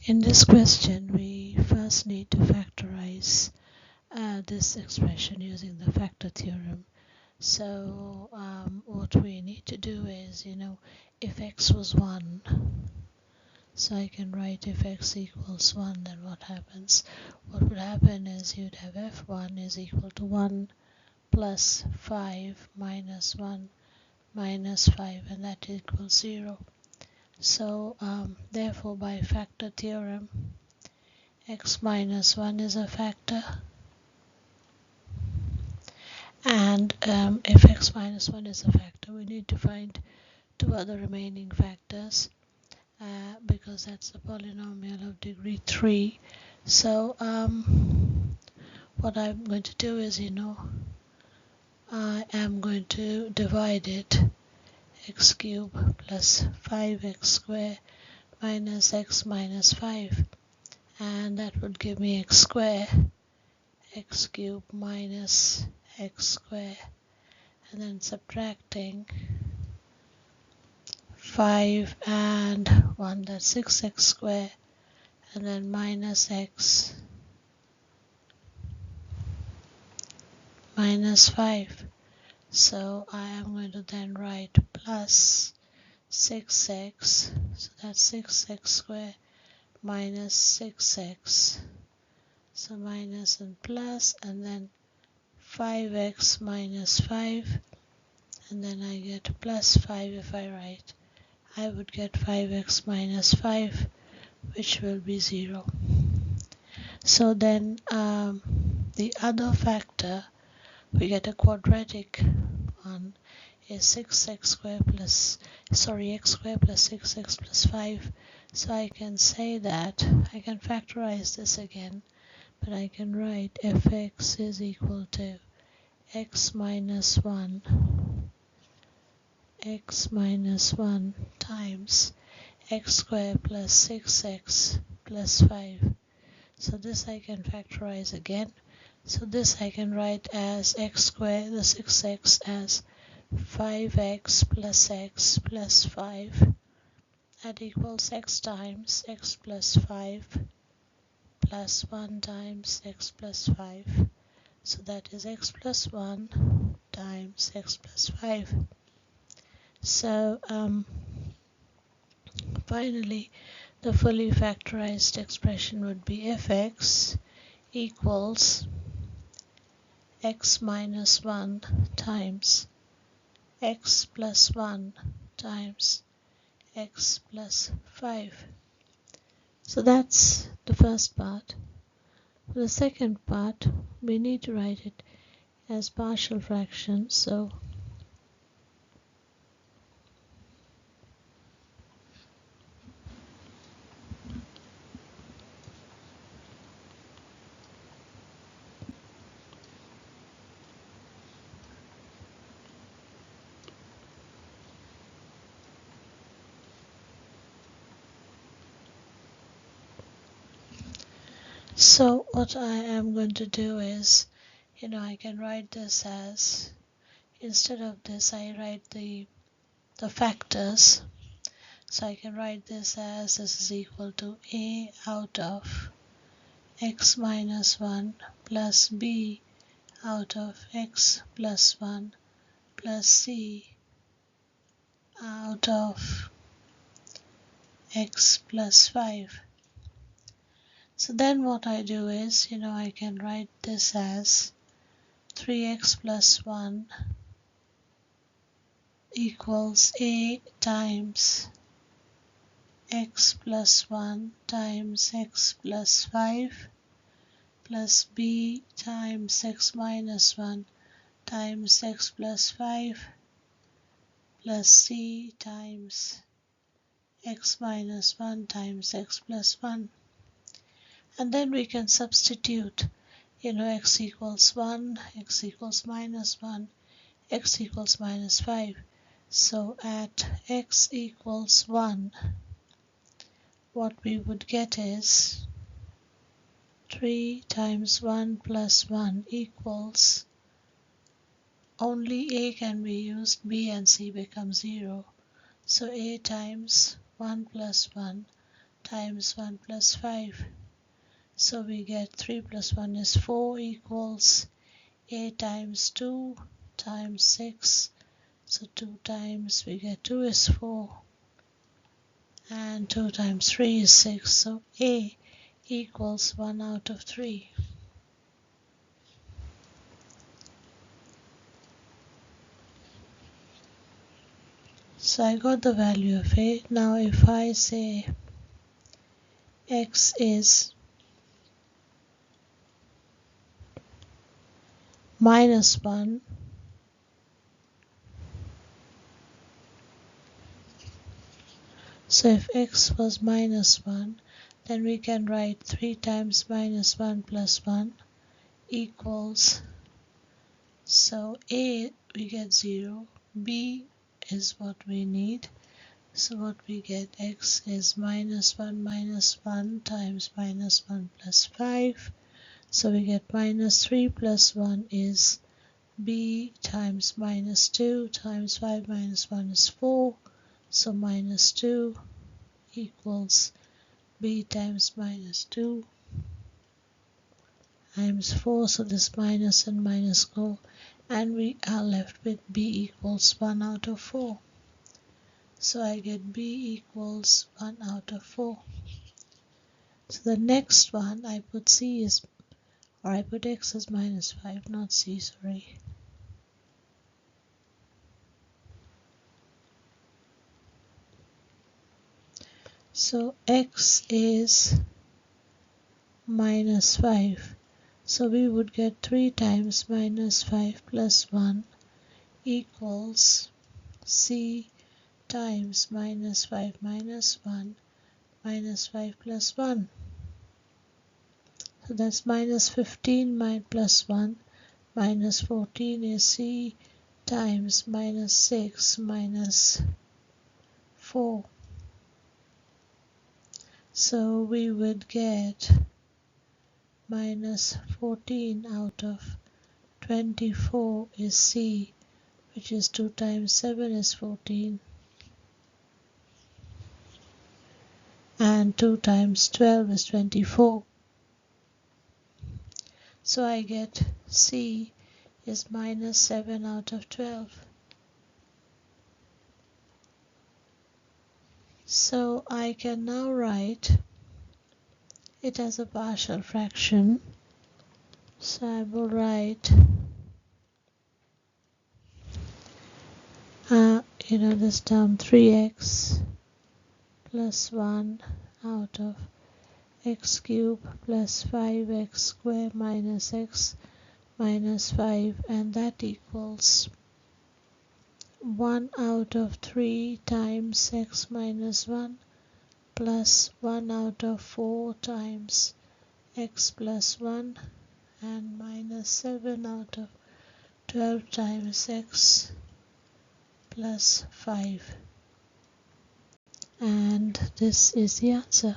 In this question, we first need to factorize this expression using the factor theorem. So what we need to do is, if x was 1, so I can write if x equals 1, then what happens? What would happen is you'd have f1 is equal to 1 plus 5 minus 1 minus 5, and that equals 0. So therefore, by factor theorem, x minus 1 is a factor, and if x minus 1 is a factor, we need to find two other remaining factors because that's a polynomial of degree 3. So what I'm going to do is, I am going to divide it, x cubed plus 5x squared minus x minus 5, and that would give me x squared, x cubed minus x squared, and then subtracting 5 and 1, that's 6x squared, and then minus x minus 5. So I am going to then write plus 6x, so that's 6x squared minus 6x, so minus and plus, and then 5x minus 5, and then I get plus 5. If I write, I would get 5x minus 5, which will be 0. So then the other factor, we get a quadratic one, is 6x squared plus, x squared plus 6x plus 5. So I can say that, I can factorize this again, but I can write fx is equal to x minus 1 times x squared plus 6x plus 5. So this I can factorize again. So this I can write as x squared, the 6x, as 5x plus x plus 5. That equals x times x plus 5 plus 1 times x plus 5. So that is x plus 1 times x plus 5. So finally, the fully factorized expression would be fx equals x minus 1 times x plus 1 times x plus 5. So that's the first part. For the second part, we need to write it as partial fractions. So what I am going to do is, I can write this as, instead of this, I write the factors. So I can write this as, this is equal to a out of x minus 1 plus b out of x plus 1 plus c out of x plus 5. So then what I do is, I can write this as 3x plus 1 equals a times x plus 1 times x plus 5 plus b times x minus 1 times x plus 5 plus c times x minus 1 times x plus 1. And then we can substitute, x equals 1, x equals minus 1, x equals minus 5. So at x equals 1, what we would get is 3 times 1 plus 1 equals, only a can be used, b and c become 0. So a times 1 plus 1 times 1 plus 5. So we get 3 plus 1 is 4 equals a times 2 times 6. So 2 times we get 2 is 4 and 2 times 3 is 6. So a equals 1 out of 3. So I got the value of a. Now if I say x is minus 1, so if x was minus 1, then we can write 3 times minus 1 plus 1 equals, so a we get 0, b is what we need. So what we get, x is minus 1 times minus 1 plus 5. So we get minus 3 plus 1 is b times minus 2 times 5 minus 1 is 4. So minus 2 equals b times minus 2 times 4. So this minus and minus go, and we are left with b equals 1 out of 4. So I get b equals 1 out of 4. So the next one I put c is, or I put x as minus 5, not c, sorry. So x is minus 5. So we would get 3 times minus 5 plus 1 equals c times minus 5 minus 1 minus 5 plus 1. So that's minus 15 plus 1 minus 14 is c times minus 6 minus 4. So we would get minus 14 out of 24 is c, which is 2 times 7 is 14, and 2 times 12 is 24. So I get c is minus 7 out of 12. So I can now write it as a partial fraction. So I will write this term 3x plus 1 out of x cubed plus 5x squared minus x minus 5, and that equals 1 out of 3 times x minus 1 plus 1 out of 4 times x plus 1 and minus 7 out of 12 times x plus 5. And this is the answer.